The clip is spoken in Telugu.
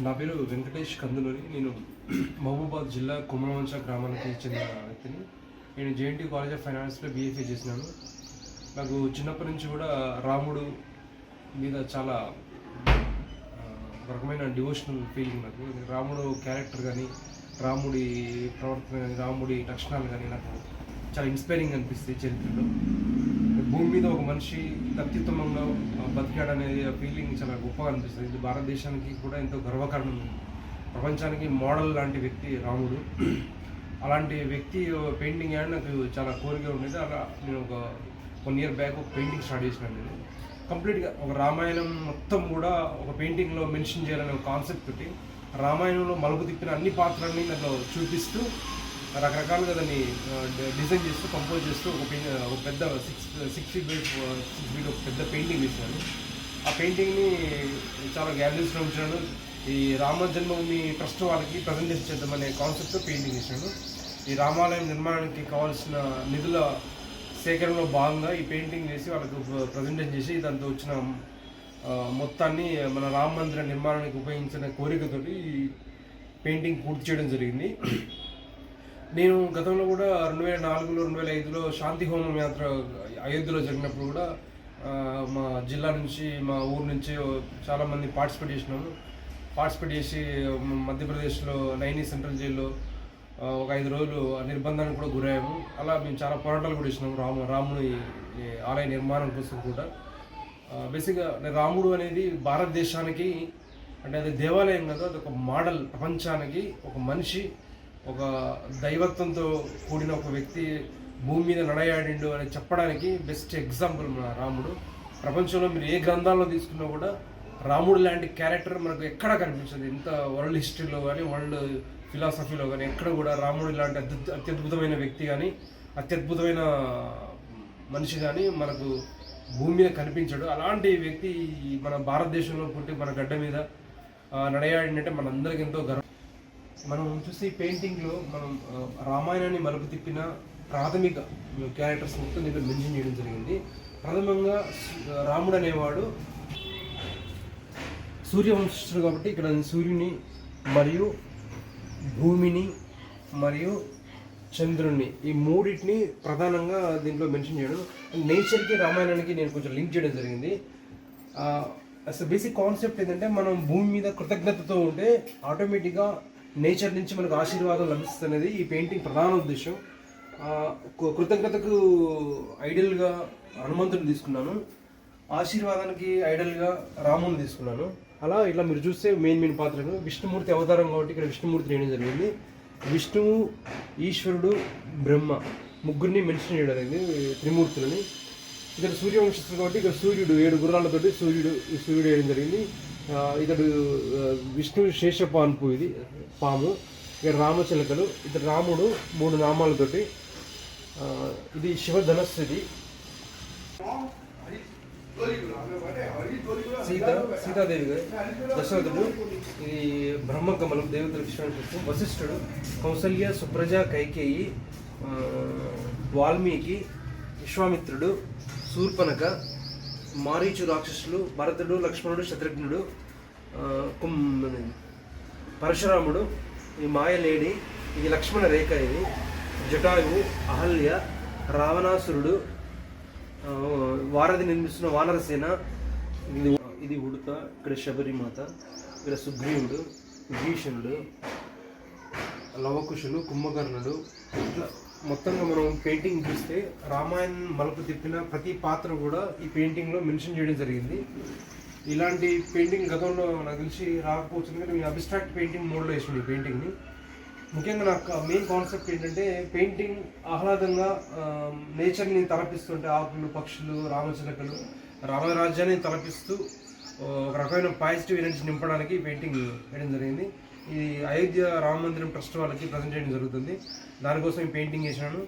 నా పేరు వెంకటేష్ కందులూరి. నేను మహబూబాబాద్ జిల్లా కుమ్మరవంచ గ్రామానికి చెందిన వ్యక్తిని. నేను జేఎన్టీ కాలేజ్ ఆఫ్ ఫైనాన్స్లో బీఎఫ్ఏ చేసినాను. నాకు చిన్నప్పటి నుంచి కూడా రాముడు మీద చాలా రకమైన డివోషనల్ ఫీలింగ్. నాకు రాముడు క్యారెక్టర్ కానీ, రాముడి ప్రవర్తన కానీ, రాముడి లక్షణాలు కానీ నాకు చాలా ఇన్స్పైరింగ్ అనిపిస్తాయి. చరిత్రలో భూమి మీద ఒక మనిషి అత్యుత్తమంగా బతికాడనేది ఫీలింగ్ చాలా గొప్పగా అనిపిస్తుంది. ఇది భారతదేశానికి కూడా ఎంతో గర్వకారణం. ప్రపంచానికి మోడల్ లాంటి వ్యక్తి రాముడు. అలాంటి వ్యక్తి పెయింటింగ్ వేయడం నాకు చాలా కోరిక ఉండేది. అలా నేను ఒక 1 year బ్యాక్ ఒక పెయింటింగ్ స్టార్ట్ చేసినాను. నేను కంప్లీట్గా ఒక రామాయణం మొత్తం కూడా ఒక పెయింటింగ్లో మెన్షన్ చేయాలనే ఒక కాన్సెప్ట్ తోటి రామాయణంలో మలుపు తిప్పిన అన్ని పాత్రల్ని దాంట్లో చూపిస్తూ రకరకాలుగా దాన్ని డిజైన్ చేస్తూ కంపోజ్ చేస్తూ ఒక పెద్ద 6 feet by 6 feet ఒక పెద్ద పెయింటింగ్ వేసాను. ఆ పెయింటింగ్ని చాలా గ్యాలరీస్లో ఉంచాను. ఈ రామ జన్మభూమి ట్రస్ట్ వాళ్ళకి ప్రజెంటేషన్ చేద్దామనే కాన్సెప్ట్తో పెయింటింగ్ వేసాను. ఈ రామాలయం నిర్మాణానికి కావాల్సిన నిధుల సేకరణలో భాగంగా ఈ పెయింటింగ్ వేసి వాళ్ళకు ప్రజెంటేషన్ చేసి దాంతో వచ్చిన మొత్తాన్ని మన రామ మందిర నిర్మాణానికి ఉపయోగించిన కోరికతోటి ఈ పెయింటింగ్ పూర్తి చేయడం జరిగింది. నేను గతంలో కూడా 2004లో 2005లో శాంతి హోమం యాత్ర అయోధ్యలో జరిగినప్పుడు కూడా మా జిల్లా నుంచి మా ఊరు నుంచి చాలామంది పార్టిసిపేట్ చేసి మధ్యప్రదేశ్లో నైని సెంట్రల్ జైల్లో ఒక 5 రోజులు నిర్బంధానికి కూడా గురయ్యాము. అలా మేము చాలా పోరాటాలు కూడా ఇచ్చినాము రాముడి ఆలయ నిర్మాణం కోసం కూడా. బేసిక్గా రాముడు అనేది భారతదేశానికి అంటే అది దేవాలయం కదా, అది ఒక మోడల్. ప్రపంచానికి ఒక మనిషి, ఒక దైవత్వంతో కూడిన ఒక వ్యక్తి భూమి మీద నడయాడిండు అని చెప్పడానికి బెస్ట్ ఎగ్జాంపుల్ మన రాముడు. ప్రపంచంలో మీరు ఏ గ్రంథాల్లో తీసుకున్నా కూడా రాముడు లాంటి క్యారెక్టర్ మనకు ఎక్కడా కనిపించదు. ఇంత వరల్డ్ హిస్టరీలో కానీ, వరల్డ్ ఫిలాసఫీలో కానీ ఎక్కడ కూడా రాముడు లాంటి అత్యద్భుతమైన వ్యక్తి కానీ, అత్యద్భుతమైన మనిషి కానీ మనకు భూమి మీద కనిపించడు. అలాంటి వ్యక్తి మన భారతదేశంలో పుట్టి మన గడ్డ మీద నడయాడినంటే మనందరికీ ఎంతో గర్వం. మనం చూసి పెయింటింగ్లో మనం రామాయణాన్ని మలుపు తిప్పిన ప్రాథమిక క్యారెక్టర్స్ మొత్తం దీంట్లో మెన్షన్ చేయడం జరిగింది. ప్రథమంగా రాముడు అనేవాడు సూర్యవంశస్థుడు కాబట్టి ఇక్కడ సూర్యుని మరియు భూమిని మరియు చంద్రుడిని ఈ మూడింటిని ప్రధానంగా దీంట్లో మెన్షన్ చేయడం. నేచర్కి రామాయణానికి నేను కొంచెం లింక్ చేయడం జరిగింది. అసలు బేసిక్ కాన్సెప్ట్ ఏంటంటే మనం భూమి మీద కృతజ్ఞతతో ఉంటే ఆటోమేటిక్గా నేచర్ నుంచి మనకు ఆశీర్వాదం లభిస్తుంది. ఈ పెయింటింగ్ ప్రధాన ఉద్దేశం. కృతజ్ఞతకు ఐడల్గా హనుమంతుడిని తీసుకున్నాను, ఆశీర్వాదానికి ఐడల్గా రాముని తీసుకున్నాను. అలా ఇలా మీరు చూస్తే మెయిన్ పాత్రలు విష్ణుమూర్తి అవతారం కాబట్టి ఇక్కడ విష్ణుమూర్తి వేయడం జరిగింది. విష్ణువు, ఈశ్వరుడు, బ్రహ్మ ముగ్గురిని మెన్షన్ చేయడం జరిగింది, త్రిమూర్తులని. ఇక్కడ సూర్యవంశస్థుడు కాబట్టి ఇక్కడ సూర్యుడు 7 గుర్రాలతోటి సూర్యుడు వేయడం జరిగింది. ఇతడు విష్ణువు శేషపాన్పు, ఇది పాము. ఇక్కడ రామచిలకలు, ఇతడు రాముడు 3 నామాలతోటి. ఇది శివధనస్సు, ఇది సీతాదేవి గారు, దశరథుడు, ఇది బ్రహ్మకమలం దేవతల విశ్వాసం, వశిష్ఠుడు, కౌసల్య, సుప్రజ, కైకేయి, వాల్మీకి, విశ్వామిత్రుడు, శూర్పణఖ, మారీచు రాక్షసులు, భరతుడు, లక్ష్మణుడు, శత్రుఘ్నుడు, పరశురాముడు, ఈ మాయలేడి, ఇది లక్ష్మణ రేఖ, ఇది జటాయువు, అహల్య, రావణాసురుడు, వారధి నిర్మిస్తున్న వానరసేన, ఇది ఉడత, ఇక్కడ శబరిమాత, ఇక్కడ సుగ్రీవుడు, విభీషణుడు, లవకుశులు, కుంభకర్ణుడు. ఇట్లా మొత్తంగా మనం పెయింటింగ్ చూస్తే రామాయణం మలుపు తిప్పిన ప్రతి పాత్ర కూడా ఈ పెయింటింగ్లో మెన్షన్ చేయడం జరిగింది. ఇలాంటి పెయింటింగ్ గతంలో నాకు తెలిసి రాకపోవచ్చు, ఎందుకంటే నేను అబ్స్ట్రాక్ట్ పెయింటింగ్ మోడ్లో వేసాను ఈ పెయింటింగ్ని. ముఖ్యంగా నాకు మెయిన్ కాన్సెప్ట్ ఏంటంటే పెయింటింగ్ ఆహ్లాదంగా నేచర్ని తలపిస్తుంటే ఆకులు, పక్షులు, రామచిలకలు, రామరాజ్యాన్ని తలపిస్తూ ఒక రకమైన పాజిటివ్ ఎనర్జీ నింపడానికి పెయింటింగ్ వేయడం జరిగింది. ఇది అయోధ్య రామ మందిరం ట్రస్ట్ వాళ్ళకి ప్రజెంట్ చేయడం జరుగుతుంది. దానికోసం ఈ పెయింటింగ్ చేసినాను.